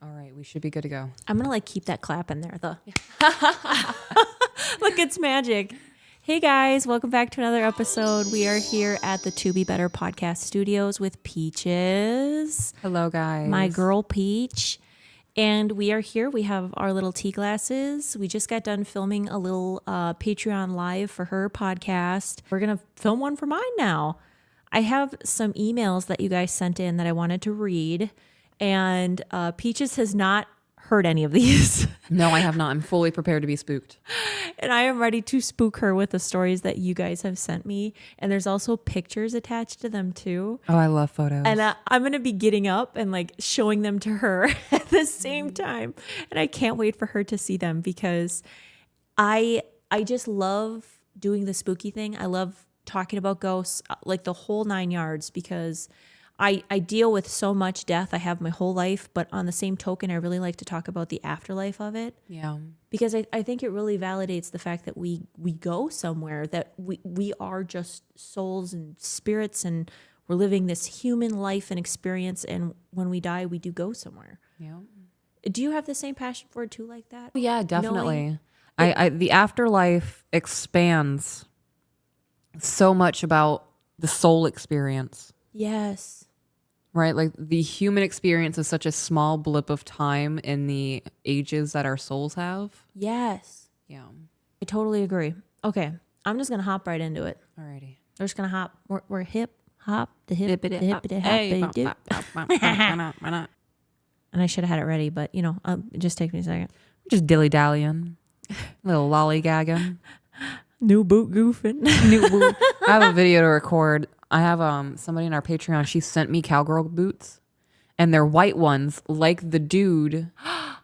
All right, we should be good to go. I'm gonna keep that clap in there. Look, it's magic. Hey guys, welcome back to another episode. We are here at the To Be Better podcast studios with Peaches. Hello, guys. My girl Peach. And we are here. We have our little tea glasses. We just got done filming a little Patreon live for her podcast. We're going to film one for mine now. I have some emails that you guys sent in that I wanted to read. And Peaches has not heard any of these. No, I have not. I'm fully prepared to be spooked. And I am ready to spook her with the stories that you guys have sent me. And there's also pictures attached to them too. Oh, I love photos. And I'm going to be getting up and showing them to her at the same time. And I can't wait for her to see them because I just love doing the spooky thing. I love talking about ghosts, the whole 9 yards, because I deal with so much death. I have my whole life, but on the same token, I really like to talk about the afterlife of it. Yeah. Because I think it really validates the fact that we go somewhere, that we are just souls and spirits, and we're living this human life and experience. And when we die, we do go somewhere. Yeah. Do you have the same passion for it too, like that? Yeah, definitely. The afterlife expands so much about the soul experience. Yes. Right? Like the human experience is such a small blip of time in the ages that our souls have. Yes. Yeah. I totally agree. Okay. I'm just going to hop right into it. Alrighty. We're just going to hop. We're hip, hop, the hip, the hip, the Hey, hop, dip. why not? And I should have had it ready, but it just take me a second. Just dilly-dallying. Little lollygagging. New boot goofing. New boot. I have a video to record. I have somebody in our Patreon. She sent me cowgirl boots, and they're white ones, like the dude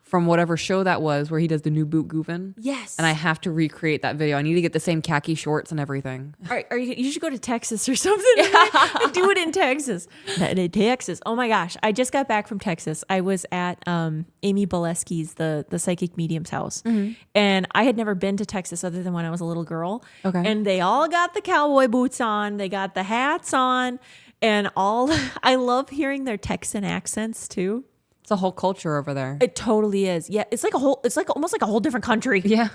from whatever show that was, where he does the new boot goofing. Yes. And I have to recreate that video. I need to get the same khaki shorts and everything. You should go to Texas or something and do it in Texas. In Texas. Oh my gosh. I just got back from Texas. I was at Amy Bolesky's, the psychic medium's house. Mm-hmm. And I had never been to Texas other than when I was a little girl. Okay. And they all got the cowboy boots on. They got the hats on. And I love hearing their Texan accents too. It's a whole culture over there. It totally is. Yeah. It's almost like a whole different country. Yeah.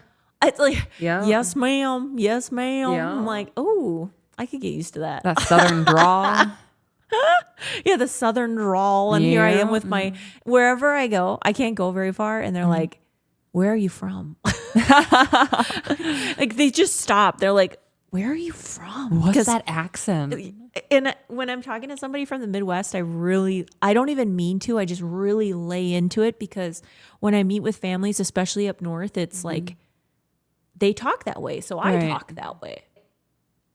It's like, yeah. Yes, ma'am. Yes, ma'am. Yeah. I'm like, oh, I could get used to that. That southern drawl. Yeah, the southern drawl. And here I am with wherever I go, I can't go very far. And they're like, where are you from? They just stop. They're like, where are you from? What's that accent? And when I'm talking to somebody from the Midwest, I don't even mean to. I just really lay into it, because when I meet with families, especially up north, it's like they talk that way. So I talk that way.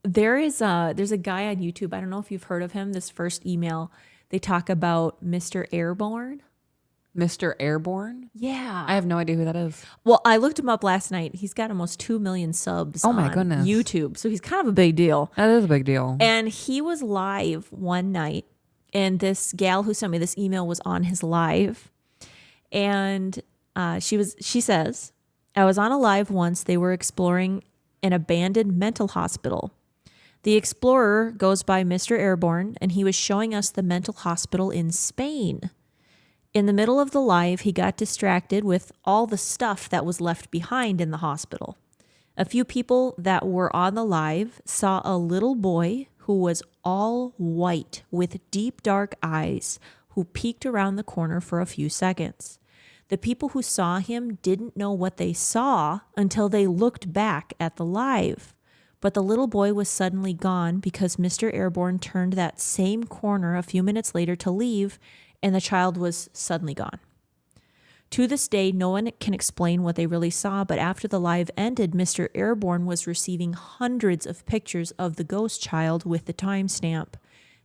There's a guy on YouTube. I don't know if you've heard of him. This first email, they talk about Mr. Airborne. Mr. Airborne? Yeah. I have no idea who that is. Well, I looked him up last night. He's got almost 2 million subs on YouTube. So he's kind of a big deal. That is a big deal. And he was live one night, and this gal who sent me this email was on his live. And she says, I was on a live once. They were exploring an abandoned mental hospital. The explorer goes by Mr. Airborne, and he was showing us the mental hospital in Spain. In the middle of the live, he got distracted with all the stuff that was left behind in the hospital. A few people that were on the live saw a little boy who was all white with deep dark eyes, who peeked around the corner for a few seconds. The people who saw him didn't know what they saw until they looked back at the live. But the little boy was suddenly gone because Mr. Airborne turned that same corner a few minutes later to leave, and the child was suddenly gone. To this day, no one can explain what they really saw, but after the live ended, Mr. Airborne was receiving hundreds of pictures of the ghost child with the timestamp.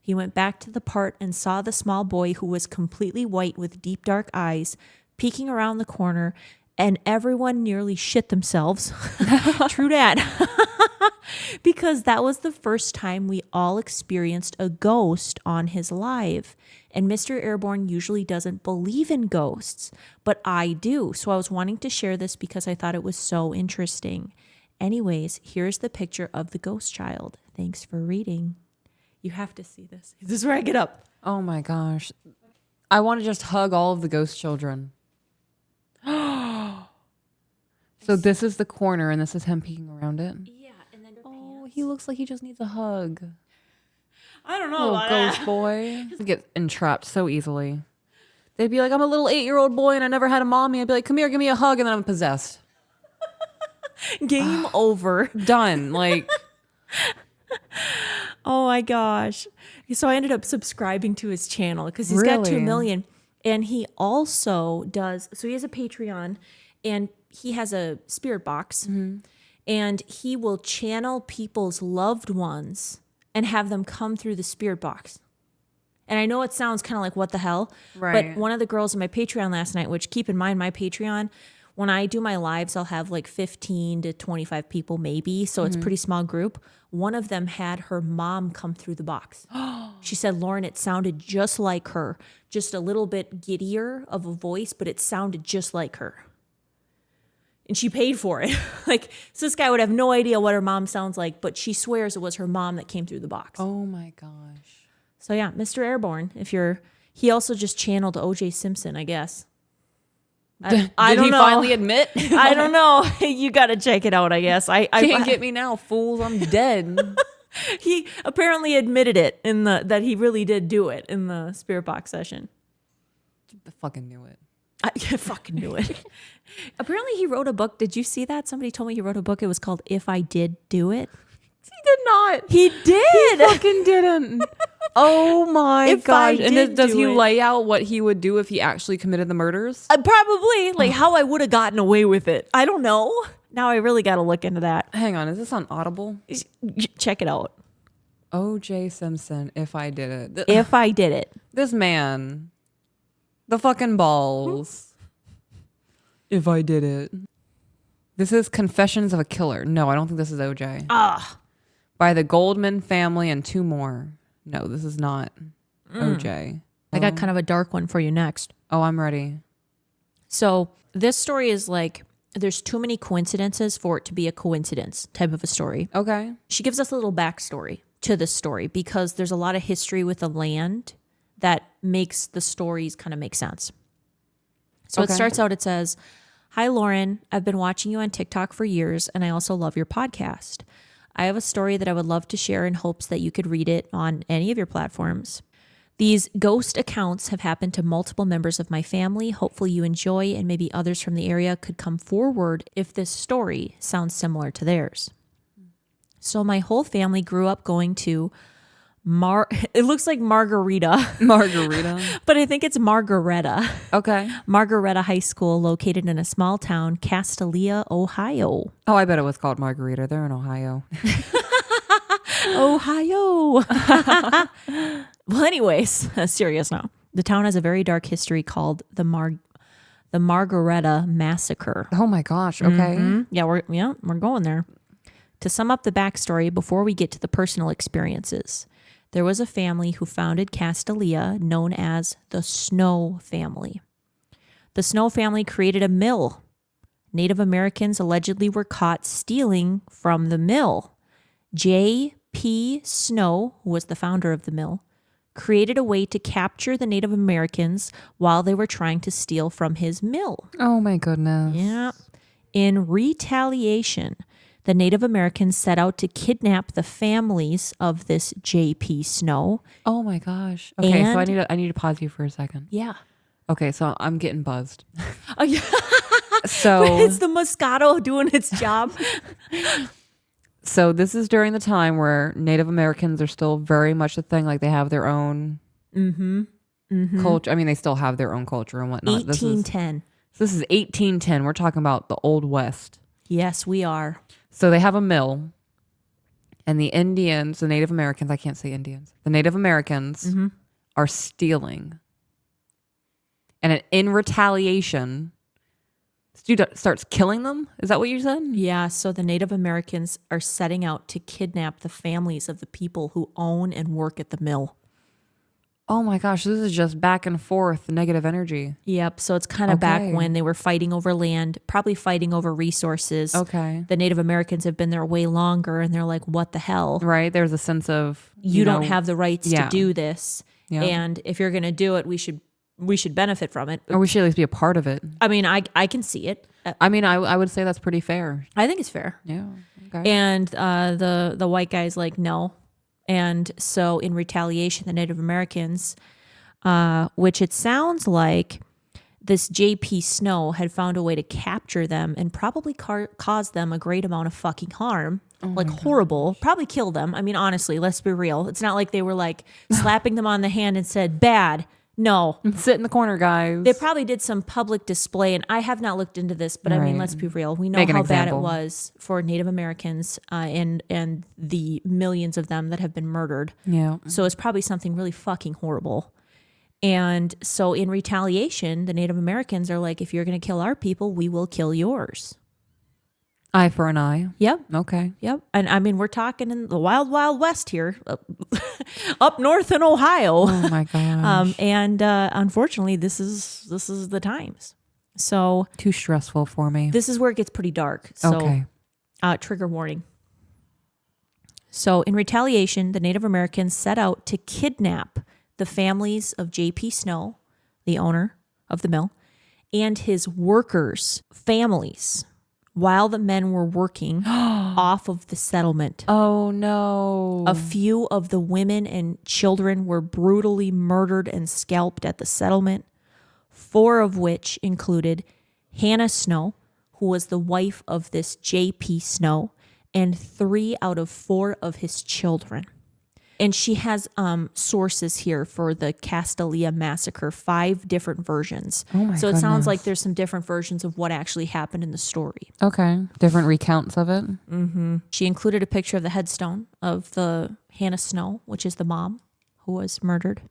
He went back to the part and saw the small boy who was completely white with deep dark eyes, peeking around the corner, and everyone nearly shit themselves. True dat. Because that was the first time we all experienced a ghost on his live. And Mr. Airborne usually doesn't believe in ghosts, but I do. So I was wanting to share this because I thought it was so interesting. Anyways, here's the picture of the ghost child. Thanks for reading. You have to see this. This is where I get up. Oh my gosh. I want to just hug all of the ghost children. So this is the corner, and this is him peeking around it. Yeah, and then Oh, he looks like he just needs a hug. I don't know Oh, about ghost that. boy. Get entrapped so easily. They'd be like, I'm a little 8-year-old boy and I never had a mommy. I'd be like, come here, give me a hug, and then I'm possessed. Game over. Done. Like, Oh my gosh. So I ended up subscribing to his channel because he's got 2 Really? million. And he also does, so he has a Patreon and he has a spirit box and he will channel people's loved ones and have them come through the spirit box. And I know it sounds kind of like what the hell, Right. but one of the girls in my Patreon last night, which keep in mind my Patreon, when I do my lives, I'll have like 15 to 25 people maybe. So it's a pretty small group. One of them had her mom come through the box. She said, Lauren, it sounded just like her, just a little bit giddier of a voice, but it sounded just like her. And she paid for it. Like, so this guy would have no idea what her mom sounds like, but she swears it was her mom that came through the box. oh my gosh. So yeah, Mr. Airborne, he also just channeled O.J. Simpson, I guess. I Did don't he know. finally admit? I don't know. You got to check it out, I guess. I Can't get me now, fools. I'm dead. He apparently admitted it that he really did do it in the spirit box session. I fucking knew it. I fucking knew it. Apparently he wrote a book. Did you see that? Somebody told me he wrote a book. It was called If I Did Do It. He did not. He did. Fucking didn't. Oh my If I gosh. And did does do he it. lay out what he would do if he actually committed the murders? Probably like how I would have gotten away with it. I don't know. Now I really got to look into that. Hang on, is this on Audible? Check it out. O.J. Simpson, If I Did It. If I did it. This man. The fucking balls. If I did it. This is Confessions of a Killer. No, I don't think this is O.J. By the Goldman family and 2 more. No, this is not O.J. I got kind of a dark one for you next. Oh, I'm ready. So this story is like, there's too many coincidences for it to be a coincidence type of a story. Okay. She gives us a little backstory to this story because there's a lot of history with the land that makes the stories kind of make sense. So Okay. it starts out, it says, "Hi, Lauren. I've been watching you on TikTok for years, and I also love your podcast. I have a story that I would love to share in hopes that you could read it on any of your platforms. These ghost accounts have happened to multiple members of my family. Hopefully you enjoy, and maybe others from the area could come forward if this story sounds similar to theirs. So my whole family grew up going to it looks like Margarita, Margarita. but I think it's Margaretta. Okay. Margaretta High School, located in a small town, Castalia, Ohio. Oh, I bet it was called Margarita. They're in Ohio. Ohio. Well, anyways, serious now. The town has a very dark history called the Margaretta Massacre. Oh my gosh. Okay. Yeah, we're going there. To sum up the backstory before we get to the personal experiences, there was a family who founded Castalia known as the Snow family. The Snow family created a mill. Native Americans allegedly were caught stealing from the mill. J.P. Snow, who was the founder of the mill, created a way to capture the Native Americans while they were trying to steal from his mill. Oh my goodness. Yeah. In retaliation, the Native Americans set out to kidnap the families of this J.P. Snow. Oh my gosh. Okay, so And- I need to pause you for a second. Yeah. Okay, so I'm getting buzzed. Oh, yeah. So It's the Moscato doing its job. so this is during the time where Native Americans are still very much a thing. Like they have their own culture. I mean, they still have their own culture and whatnot. 1810. This is 1810. We're talking about the Old West. Yes, we are. So they have a mill, and the Indians, the Native Americans, I can't say Indians, the Native Americans are stealing. And in retaliation, this dude starts killing them? Is that what you said? Yeah, so the Native Americans are setting out to kidnap the families of the people who own and work at the mill. Oh my gosh, this is just back and forth negative energy. Yep, so it's kind of back Okay. when they were fighting over land, probably fighting over resources. Okay. The Native Americans have been there way longer, and they're like, what the hell? Right? There's a sense of, You don't have the rights yeah. to do this. Yeah. And if you're going to do it, we should we should benefit from it. Or we should at least be a part of it. I mean, I can see it. I mean, I would say that's pretty fair. I think it's fair. Yeah. Okay. And the white guy's like, no. And so in retaliation, the Native Americans, which it sounds like this J.P. Snow had found a way to capture them and probably cause them a great amount of fucking harm. Like horrible, probably kill them. I mean, honestly, let's be real. It's not like they were like slapping them on the hand and said, bad. No. Sit in the corner, guys. They probably did some public display, and I have not looked into this, but I mean, let's be real. We know Make an how bad it example. was for Native Americans and the millions of them that have been murdered. Yeah. So it's probably something really fucking horrible. And so in retaliation, the Native Americans are like, if you're going to kill our people, we will kill yours. Eye for an eye. Yep. Okay. Yep. And I mean, we're talking in the wild, wild west here, up north in Ohio. Oh my gosh. And unfortunately, this is the times. So Too stressful for me. this is where it gets pretty dark. So Okay. trigger warning. So in retaliation, the Native Americans set out to kidnap the families of J.P. Snow, the owner of the mill, and his workers' families while the men were working off of the settlement. Oh no. A few of the women and children were brutally murdered and scalped at the settlement, 4 of which included Hannah Snow, who was the wife of this J.P. Snow, and 3 out of 4 of his children. And she has sources here for the Castalia massacre, 5 different versions. Oh my So it sounds goodness. like there's some different versions of what actually happened in the story. Okay. Different recounts of it. She included a picture of the headstone of the Hannah Snow, which is the mom who was murdered.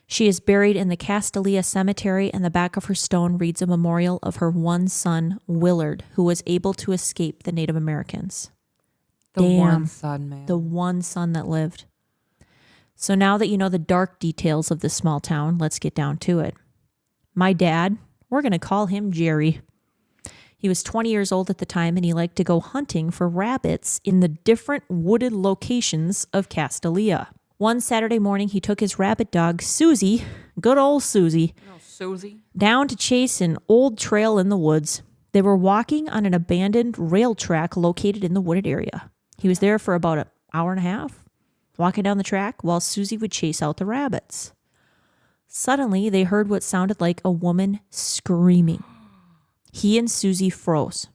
She is buried in the Castalia cemetery, and the back of her stone reads a memorial of her one son, Willard, who was able to escape the Native Americans. The Damn. one son, man. The one son that lived. So now that you know the dark details of this small town, let's get down to it. My dad, we're going to call him Jerry. He was 20 years old at the time, and he liked to go hunting for rabbits in the different wooded locations of Castalia. One Saturday morning, he took his rabbit dog, Susie, good old Susie, Susie. down to chase an old trail in the woods. They were walking on an abandoned rail track located in the wooded area. He was there for about an hour and a half, walking down the track while Susie would chase out the rabbits. Suddenly, they heard what sounded like a woman screaming. He and Susie froze.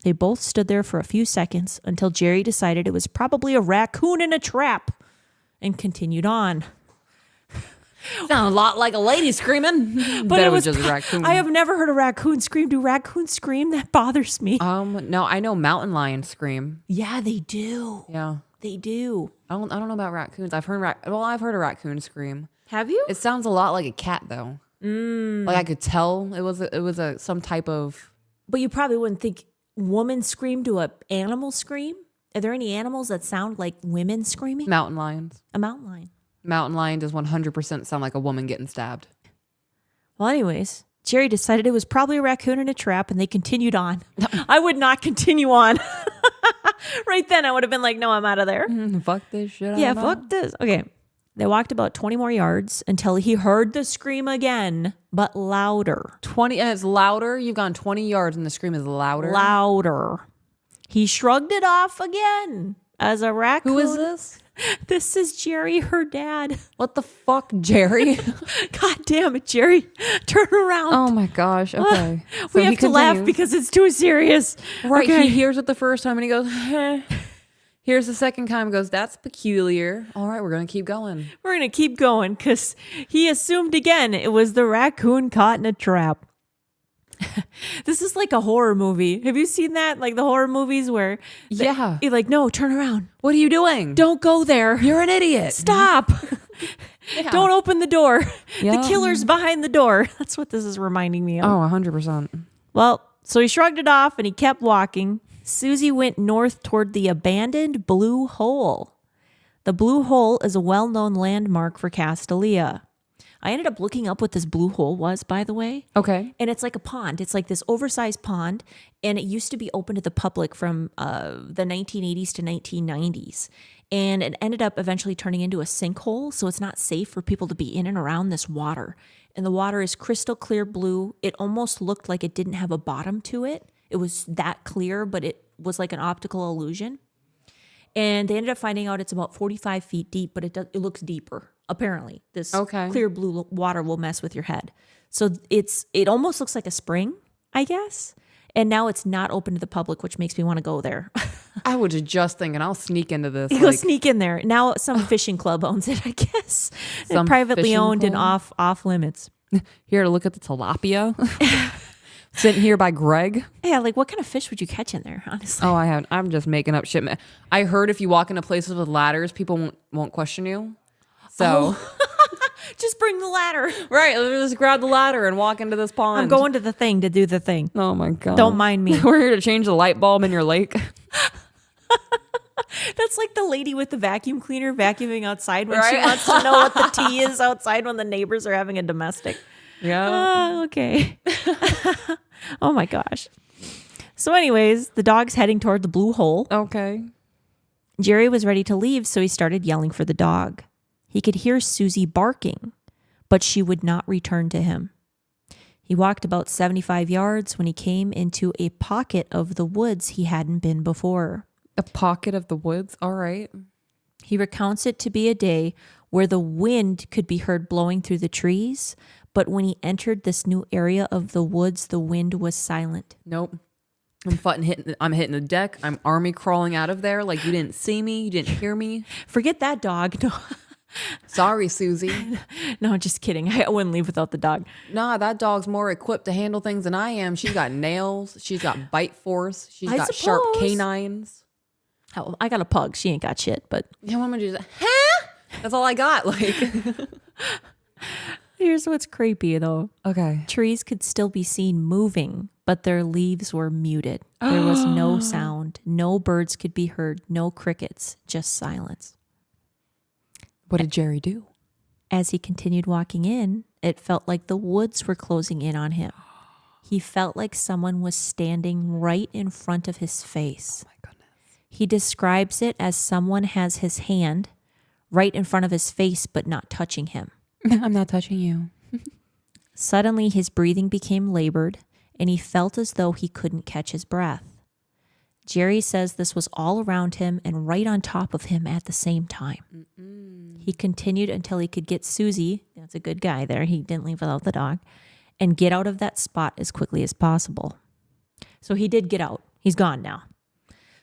They both stood there for a few seconds until Jerry decided it was probably a raccoon in a trap and continued on. Sound a lot like a lady screaming. But it was just a raccoon. I have never heard a raccoon scream. Do raccoons scream? That bothers me. No, I know mountain lions scream. Yeah, they do. Yeah. They do. I don't know about raccoons. I've heard I've heard a raccoon scream. Have you? It sounds a lot like a cat though. Like I could tell it was some type of. But you probably wouldn't think woman scream to a animal scream. Are there any animals that sound like women screaming? Mountain lions. A mountain lion. Mountain lion does 100% sound like a woman getting stabbed. Well, anyways, Jerry decided it was probably a raccoon in a trap, and they continued on. I would not continue on. Right then, I would have been like, no, I'm out of there. Fuck this shit. Yeah, fuck this. Okay. They walked about 20 more yards until he heard the scream again, but louder. 20 and it's louder. You've gone 20 yards and the scream is louder. Louder. He shrugged it off again as a raccoon. Who is this? This is Jerry, her dad. What the fuck, Jerry? God damn it, Jerry. Turn around. Oh my gosh. Okay. We So have he to laugh continues. because it's too serious. Right. Okay. He hears it the first time and he goes, eh. Here's the second time and goes, that's peculiar. All right, we're going to keep going. We're going to keep going because he assumed again it was the raccoon caught in a trap. This is like a horror movie. Have you seen that? Like the horror movies where Yeah. you're like, no, turn around. What are you doing? Don't go there. You're an idiot. Stop. Don't open the door. Yeah. The killer's behind the door. That's what this is reminding me of. Oh, 100%. Well, so he shrugged it off and he kept walking. Susie went north toward the abandoned Blue Hole. The Blue Hole is a well-known landmark for Castalia. I ended up looking up what this blue hole was, by the way. Okay. And it's like a pond. It's like this oversized pond. And it used to be open to the public from the 1980s to 1990s. And it ended up eventually turning into a sinkhole. So it's not safe for people to be in and around this water. And the water is crystal clear blue. It almost looked like it didn't have a bottom to it. It was that clear, but it was like an optical illusion. And they ended up finding out it's about 45 feet deep, but it looks deeper. Apparently, this clear blue water will mess with your head. So it almost looks like a spring, I guess. And now it's not open to the public, which makes me want to go there. I was just thinking, I'll sneak into this. Go sneak in there. Now some fishing club owns it, I guess. Some privately owned and off limits. Here to look at the tilapia. Sitting here by Greg. Yeah, like what kind of fish would you catch in there, honestly? Oh, I'm just making up shit. I heard if you walk into places with ladders, people won't question you. So just bring the ladder. Right, just grab the ladder and walk into this pond. I'm going to the thing to do the thing. Oh my God. Don't mind me. We're here to change the light bulb in your lake. That's like the lady with the vacuum cleaner vacuuming outside when she wants to know what the tea is outside when the neighbors are having a domestic. Yeah. Okay. Oh my gosh. So anyways, the dog's heading toward the blue hole. Okay. Jerry was ready to leave, so he started yelling for the dog. He could hear Susie barking, but she would not return to him. He walked about 75 yards when he came into a pocket of the woods he hadn't been before. A pocket of the woods? All right. He recounts it to be a day where the wind could be heard blowing through the trees, but when he entered this new area of the woods, the wind was silent. Nope. I'm hitting the deck. I'm army crawling out of there like you didn't see me. You didn't hear me. Forget that dog. No. Sorry, Susie. No, just kidding. I wouldn't leave without the dog. Nah, that dog's more equipped to handle things than I am. She's got nails. She's got bite force. She's got sharp canines. Oh, I got a pug. She ain't got shit, but... Yeah, what am I going to do? Huh? That's all I got. Like, Here's what's creepy, though. Okay. Trees could still be seen moving, but their leaves were muted. There was no sound. No birds could be heard. No crickets. Just silence. What did Jerry do? As he continued walking in, it felt like the woods were closing in on him. He felt like someone was standing right in front of his face. Oh my goodness. He describes it as someone has his hand right in front of his face, but not touching him. I'm not touching you. Suddenly, his breathing became labored, and he felt as though he couldn't catch his breath. Jerry says this was all around him and right on top of him at the same time. He continued until he could get Susie, that's a good guy there, he didn't leave without the dog, and get out of that spot as quickly as possible. So he did get out. He's gone now.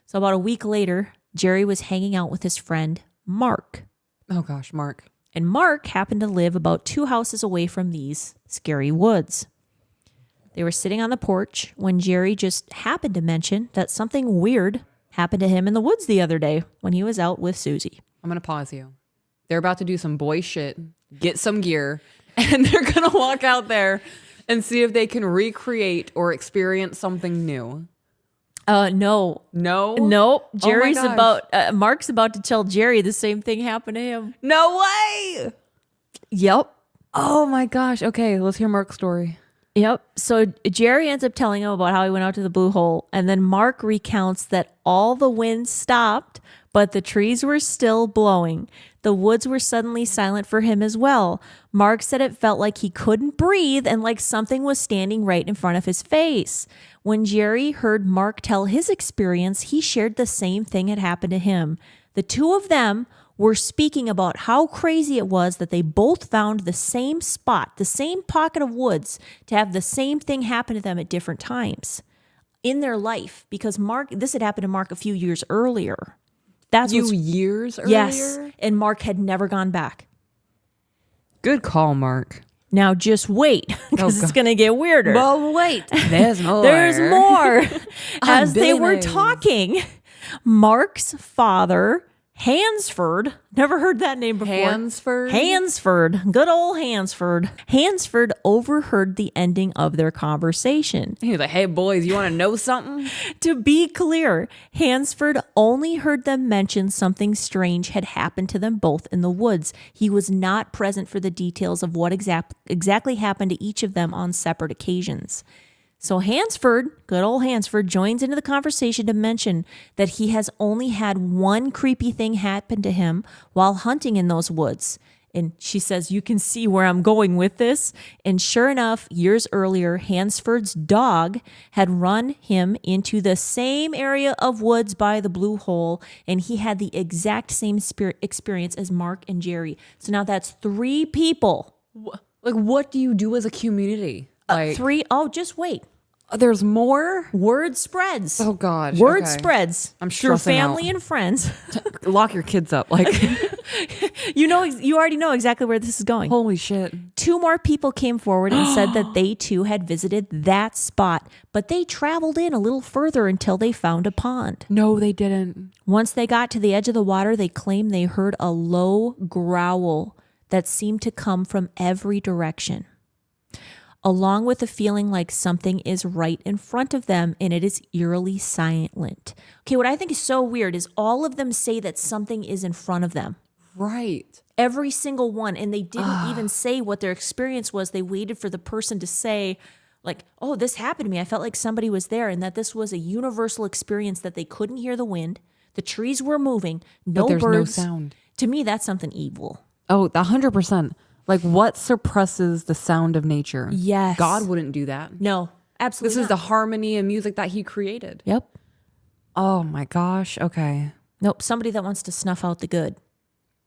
So about a week later, Jerry was hanging out with his friend, Mark. Oh gosh, Mark. And Mark happened to live about 2 houses away from these scary woods. They were sitting on the porch when Jerry just happened to mention that something weird happened to him in the woods the other day when he was out with Susie. I'm going to pause you. They're about to do some boy shit, get some gear, and they're going to walk out there and see if they can recreate or experience something new. No. No? Nope. Mark's about to tell Jerry the same thing happened to him. No way! Yep. Oh my gosh. Okay, let's hear Mark's story. Yep. So Jerry ends up telling him about how he went out to the blue hole. And then Mark recounts that all the wind stopped, but the trees were still blowing. The woods were suddenly silent for him as well. Mark said it felt like he couldn't breathe and like something was standing right in front of his face. When Jerry heard Mark tell his experience, he shared the same thing had happened to him. The two of them were speaking about how crazy it was that they both found the same spot, the same pocket of woods, to have the same thing happen to them at different times in their life. Because this had happened to Mark a few years earlier. Years earlier? Yes, and Mark had never gone back. Good call, Mark. Now just wait, because it's going to get weirder. Well, wait. There's more. There's more. As they were talking, Mark's father Hansford. Never heard that name before. Hansford? Hansford. Good old Hansford. Hansford overheard the ending of their conversation. He was like, hey, boys, you want to know something? To be clear, Hansford only heard them mention something strange had happened to them both in the woods. He was not present for the details of what exactly happened to each of them on separate occasions. So Hansford, good old Hansford, joins into the conversation to mention that he has only had one creepy thing happen to him while hunting in those woods. And she says, you can see where I'm going with this. And sure enough, years earlier, Hansford's dog had run him into the same area of woods by the Blue Hole, and he had the exact same experience as Mark and Jerry. So now that's 3 people. Like, what do you do as a community? Like 3. Oh, just wait. There's more? Word spreads. Oh, God. Word okay. spreads. I'm through stressing family out. and friends. Lock your kids up. Like, You already know exactly where this is going. holy shit. 2 more people came forward and said that they too had visited that spot, but they traveled in a little further until they found a pond. No, they didn't. Once they got to the edge of the water, they claimed they heard a low growl that seemed to come from every direction, along with a feeling like something is right in front of them and it is eerily silent. Okay, what I think is so weird is all of them say that something is in front of them. Right. Every single one. And they didn't even say what their experience was. They waited for the person to say, like, oh, this happened to me. I felt like somebody was there, and that this was a universal experience, that they couldn't hear the wind. The trees were moving. No But there's birds. no sound. To me, that's something evil. Oh, 100%. Like, what suppresses the sound of nature? Yes. God wouldn't do that. No, absolutely This is not. the harmony and music that he created. Yep. Oh, my gosh. Okay. Nope. Somebody that wants to snuff out the good.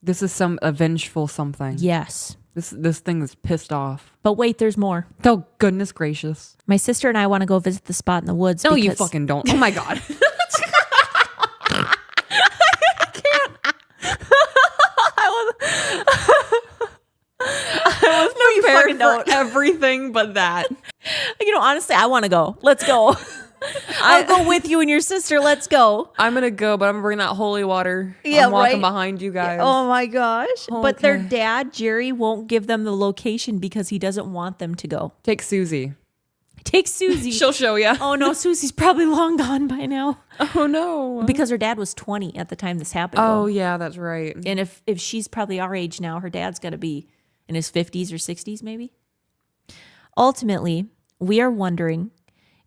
This is some vengeful something. Yes. This thing is pissed off. But wait, there's more. Oh, goodness gracious. My sister and I want to go visit the spot in the woods. No, you because- fucking don't. Oh, my God. No, you fucking don't. Everything but that. Honestly, I want to go. Let's go. I'll go with you and your sister. Let's go. I'm going to go, but I'm going to bring that holy water. Yeah, I'm walking right. behind you guys. Oh my gosh. But their Okay. dad, Jerry, won't give them the location because he doesn't want them to go. Take Susie. Take Susie. She'll show you. Oh no, Susie's probably long gone by now. Oh, no. Because her dad was 20 at the time this happened. Oh, though. yeah, that's right. And if she's probably our age now, her dad's got to be in his 50s or 60s maybe. Ultimately, we are wondering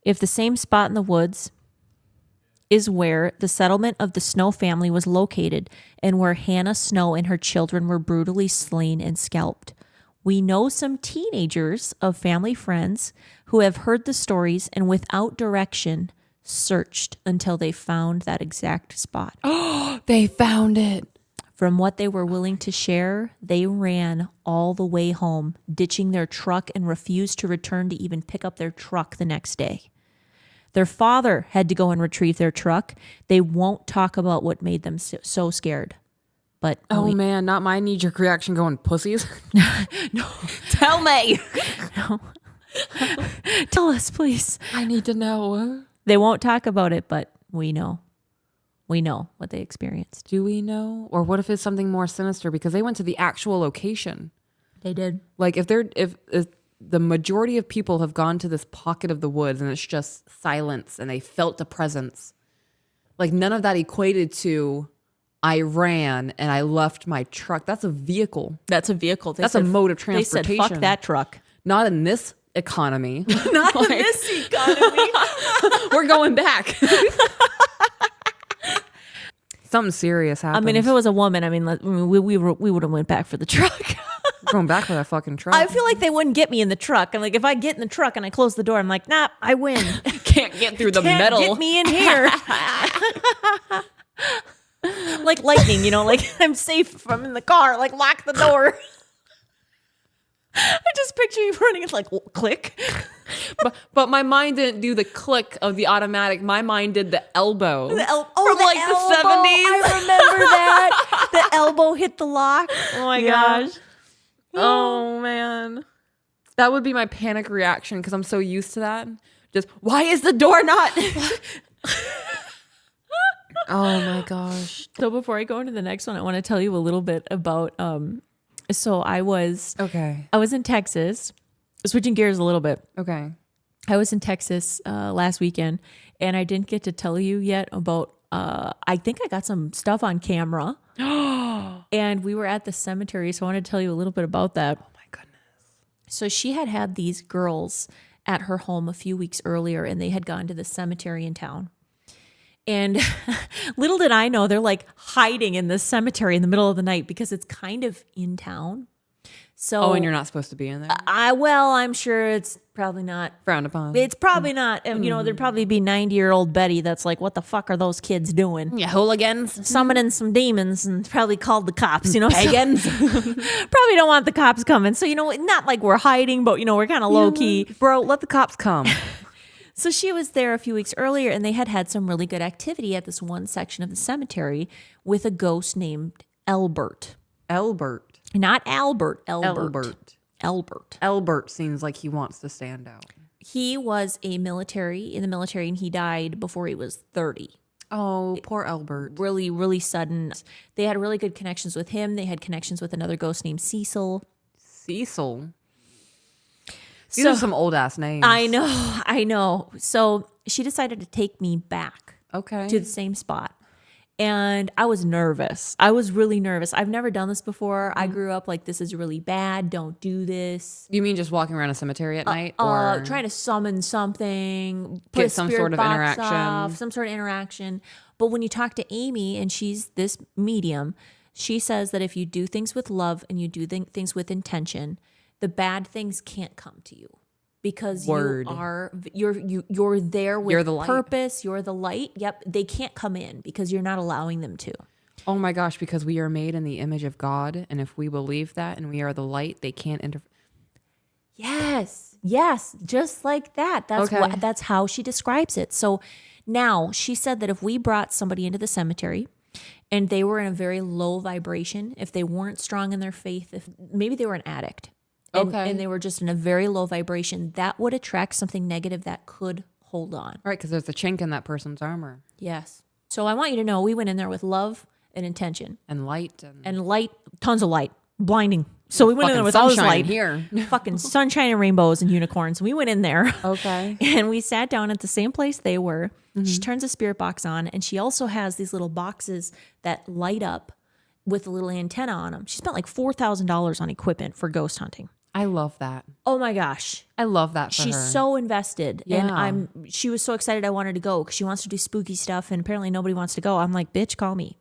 if the same spot in the woods is where the settlement of the Snow family was located and where Hannah Snow and her children were brutally slain and scalped. We know some teenagers of family friends who have heard the stories and without direction searched until they found that exact spot. They found it. From what they were willing to share, they ran all the way home, ditching their truck and refused to return to even pick up their truck the next day. Their father had to go and retrieve their truck. They won't talk about what made them so scared. But Oh, man, not my knee-jerk reaction going, pussies. no, Tell me. no. Tell us, please. I need to know. They won't talk about it, but we know. We know what they experienced. Do we know? Or what if it's something more sinister? Because they went to the actual location. They did. Like, if the majority of people have gone to this pocket of the woods and it's just silence and they felt a presence, like, none of that equated to I ran and I left my truck. That's a vehicle. That's a vehicle. That's a mode of They said, transportation. fuck that truck. Not in this economy. Not in this economy. We're going back. Something serious happened. I mean, if it was a woman, we would have went back for the truck. We're going back for that fucking truck. I feel like they wouldn't get me in the truck. I'm like, if I get in the truck and I close the door, I'm like, nah, I win. Can't get through the Can't metal. get me in here. Like lightning, like I'm safe from in the car. Like, lock the door. I just picture you running. It's like, click. But my mind didn't do the click of the automatic. My mind did the elbow. From the elbow. 70s. I remember that. The elbow hit the lock. Oh my gosh. Oh man. That would be my panic reaction because I'm so used to that. Just, why is the door not? Oh my gosh. So before I go into the next one, I want to tell you a little bit about, so I was Okay. in Texas, switching gears a little bit. Okay. I was in Texas last weekend, and I didn't get to tell you yet about, I think I got some stuff on camera. And we were at the cemetery, so I want to tell you a little bit about that. Oh my goodness. So she had these girls at her home a few weeks earlier, and they had gone to the cemetery in town. And little did I know, they're like hiding in the cemetery in the middle of the night because it's kind of in town. So, and you're not supposed to be in there? I'm sure it's probably not Frowned upon. It's probably not, there'd probably be 90-year-old Betty that's like, what the fuck are those kids doing? Yeah, hooligans. Summoning some demons, and probably called the cops, Pagans. So, probably don't want the cops coming. So, not like we're hiding, but, we're kind of low key. Bro, let the cops come. So she was there a few weeks earlier, and they had some really good activity at this one section of the cemetery with a ghost named Elbert. Elbert. Not Albert, Elbert. Elbert seems like he wants to stand out. He was in the military, and he died before he was 30. Oh, poor Elbert. Really, really sudden. They had really good connections with him. They had connections with another ghost named Cecil. Cecil? These are some old-ass names. I know. So she decided to take me back to the same spot. And I was nervous. I was really nervous. I've never done this before. I grew up like, this is really bad. Don't do this. You mean just walking around a cemetery at night? Or Trying to summon something. Get some sort of interaction. Some sort of interaction. But when you talk to Amy, and she's this medium, she says that if you do things with love and you do things with intention, the bad things can't come to you. Because you're there with You're the light. purpose. You're the light. Yep. They can't come in because you're not allowing them to. Oh my gosh, because we are made in the image of God. And if we believe that and we are the light, they can't interfere. Yes. Just like that. That's how she describes it. So now she said that if we brought somebody into the cemetery and they were in a very low vibration, if they weren't strong in their faith, if maybe they were an addict. And they were just in a very low vibration, that would attract something negative that could hold on. Right, because there's a chink in that person's armor. Yes. So I want you to know we went in there with love and intention. And light. And light, tons of light, blinding. So we went in there with all this light. Here. Fucking sunshine and rainbows and unicorns. We went in there. Okay. And we sat down at the same place they were. Mm-hmm. She turns a spirit box on, and she also has these little boxes that light up with a little antenna on them. She spent like $4,000 on equipment for ghost hunting. I love that. Oh my gosh. I love that for She's her. so invested. Yeah. And she was so excited I wanted to go because she wants to do spooky stuff, and apparently nobody wants to go. I'm like, bitch, call me.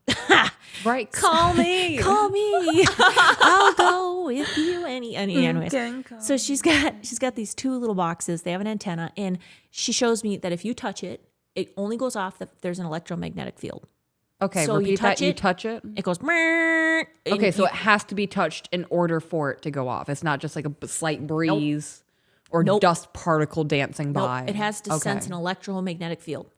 Right. Call me. Call me. I'll go with you. Anyways. So she's got these two little boxes. They have an antenna, and she shows me that if you touch it, it only goes off if there's an electromagnetic field. Okay, so repeat you touch that. it, You touch it. It goes. Okay, so it has to be touched in order for it to go off. It's not just like a slight breeze or dust particle dancing by. It has to sense an electromagnetic field.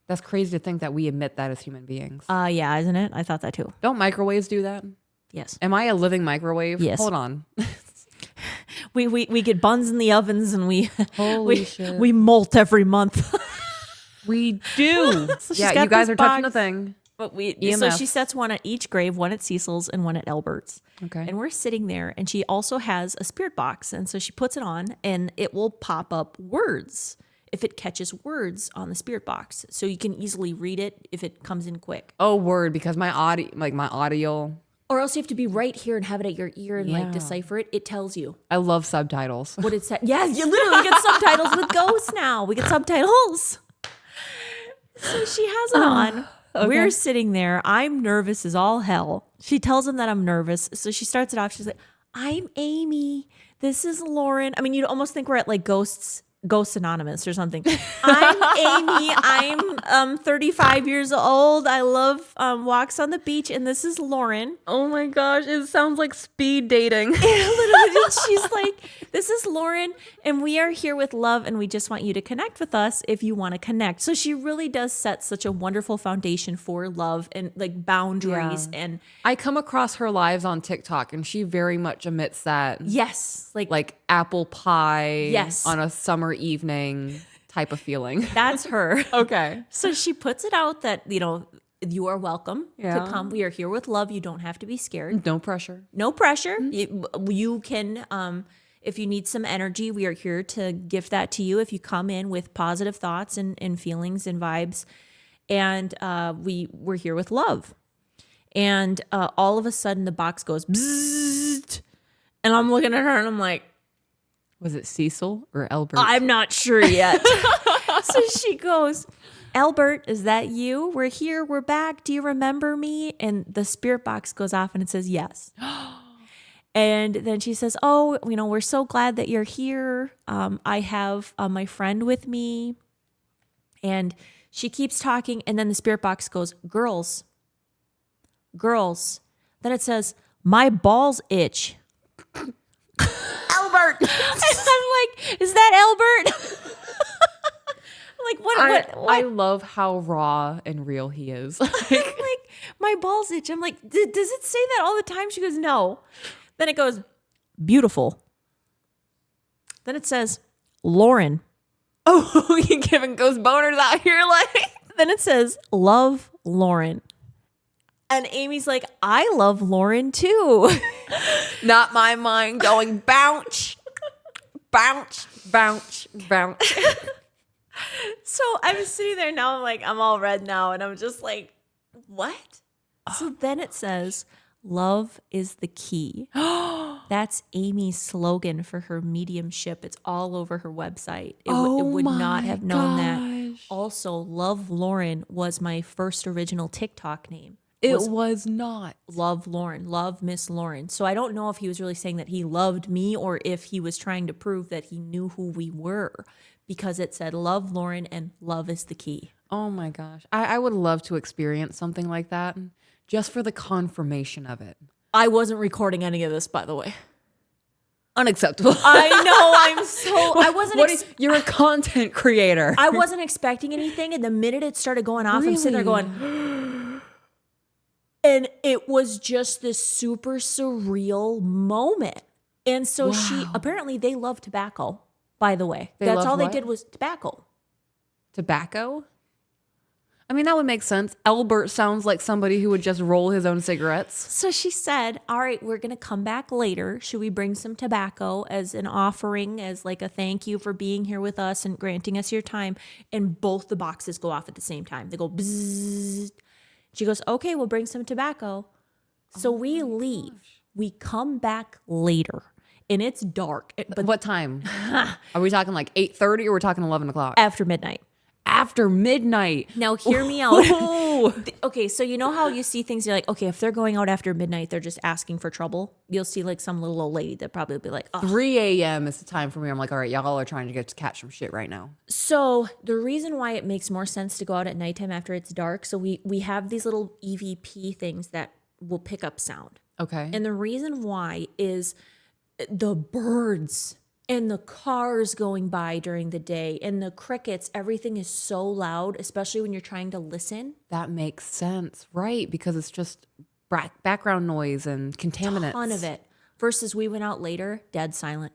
That's crazy to think that we emit that as human beings. Yeah, isn't it? I thought that too. Don't microwaves do that? Yes. Am I a living microwave? Yes. Hold on. We get buns in the ovens, and we shit. we molt every month. We do. So yeah, you guys are touching the thing. But so EMF. she sets one at each grave, one at Cecil's and one at Albert's. Okay. And we're sitting there, and she also has a spirit box. And so she puts it on, and it will pop up words if it catches words on the spirit box. So you can easily read it if it comes in quick. Oh, word, because my audio. Or else you have to be right here and have it at your ear and like decipher it. It tells you. I love subtitles. What it said. Yeah, you literally get subtitles with ghosts now. We get subtitles. So she has it on. Okay. We're sitting there. I'm nervous as all hell. She tells him that I'm nervous. So she starts it off. She's like, I'm Amy. This is Lauren. I mean, you'd almost think we're at like Ghosts Anonymous or something. I'm Amy. I'm 35 years old. I love walks on the beach. And this is Lauren. Oh my gosh. It sounds like speed dating. Literally, she's like, this is Lauren, and we are here with love, and we just want you to connect with us if you want to connect. So she really does set such a wonderful foundation for love and like boundaries. Yeah. And I come across her lives on TikTok, and she very much emits that. Yes. Like apple pie yes. on a summer evening type of feeling. That's her. Okay. So she puts it out that, you are welcome Yeah. to come. We are here with love. You don't have to be scared. No pressure. No pressure. You can, if you need some energy, we are here to gift that to you if you come in with positive thoughts and feelings and vibes. And we're here with love. And all of a sudden the box goes bzzzt, and I'm looking at her and I'm like, Was it Cecil or Albert? I'm not sure yet. So she goes, Albert, is that you? We're here. We're back. Do you remember me? And the spirit box goes off and it says yes. And then she says, oh, we're so glad that you're here. I have my friend with me. And she keeps talking. And then the spirit box goes, girls. Then it says, my balls itch. Albert. And I'm like, is that Albert? Like, what? I love how raw and real he is. Like, my balls itch. I'm like, does it say that all the time? She goes, no. Then it goes, beautiful. Then it says, Lauren. Oh, you giving ghost boners out here, like. Then it says, love Lauren. And Amy's like, I love Lauren too. Not my mind going bounce, bounce, bounce, bounce. So I'm sitting there now. I'm like, I'm all red now. And I'm just like, what? So then it says, love is the key. That's Amy's slogan for her mediumship. It's all over her website. It would not have known that. Also, Love Lauren was my first original TikTok name. It was not. Love Lauren. Love Miss Lauren. So I don't know if he was really saying that he loved me or if he was trying to prove that he knew who we were, because it said love Lauren and love is the key. Oh my gosh. I would love to experience something like that just for the confirmation of it. I wasn't recording any of this, by the way. Unacceptable. I know. I wasn't. You're a content creator. I wasn't expecting anything, and the minute it started going off, I'm sitting there going, and it was just this super surreal moment. And so apparently they love tobacco. By the way, that's all they did was tobacco. Tobacco? I mean, that would make sense. Albert sounds like somebody who would just roll his own cigarettes. So she said, all right, we're going to come back later. Should we bring some tobacco as an offering, as like a thank you for being here with us and granting us your time? And both the boxes go off at the same time. They go bzzz. She goes, okay, we'll bring some tobacco. So we leave. We come back later. And it's dark. But what time? Are we talking like 8:30 or we're talking 11 o'clock? After midnight. After midnight. Now, hear me out. Okay, so you know how you see things, you're like, okay, if they're going out after midnight, they're just asking for trouble. You'll see like some little old lady that probably be like, oh. 3 a.m. is the time for me. I'm like, all right, y'all are trying to catch some shit right now. So the reason why it makes more sense to go out at nighttime after it's dark, so we have these little EVP things that will pick up sound. Okay. And the reason why is the birds and the cars going by during the day and the crickets, everything is so loud, especially when you're trying to listen. That makes sense, right? Because it's just background noise and contaminants. A ton of it. Versus we went out later, dead silent.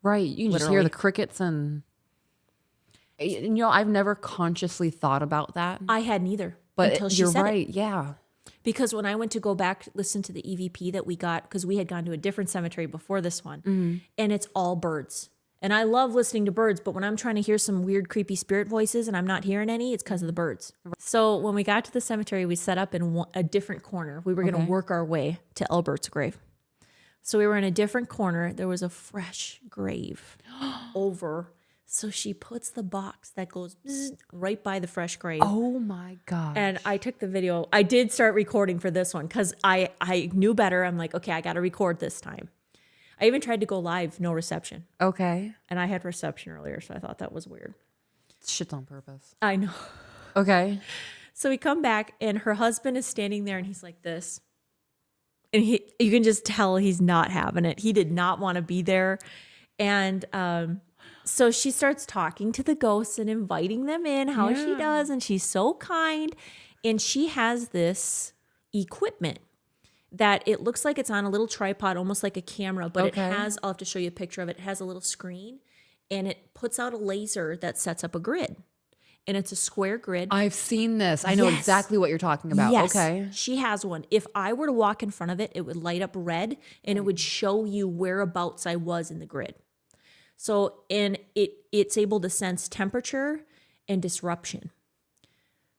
Right. You can just hear the crickets and I've never consciously thought about that. I hadn't either. But until she you're said right. it. Yeah. Because when I went to go back, listen to the EVP that we got, because we had gone to a different cemetery before this one, and it's all birds. And I love listening to birds, but when I'm trying to hear some weird, creepy spirit voices and I'm not hearing any, it's because of the birds. So when we got to the cemetery, we set up in a different corner. We were going to work our way to Albert's grave. So we were in a different corner. There was a fresh grave over. So she puts the box that goes right by the fresh grave. Oh my God. And I took the video. I did start recording for this one because I knew better. I'm like, okay, I got to record this time. I even tried to go live, no reception. Okay. And I had reception earlier, so I thought that was weird. Shit's on purpose. I know. Okay. So we come back and her husband is standing there and he's like this. And you can just tell he's not having it. He did not want to be there. And so she starts talking to the ghosts and inviting them in, how she does. And she's so kind. And she has this equipment that it looks like it's on a little tripod, almost like a camera, but it has, I'll have to show you a picture of it. It has a little screen and it puts out a laser that sets up a grid. And it's a square grid. I've seen this. I know exactly what you're talking about. Yes, Okay. she has one. If I were to walk in front of it, it would light up red and it would show you whereabouts I was in the grid. So, and it's able to sense temperature and disruption.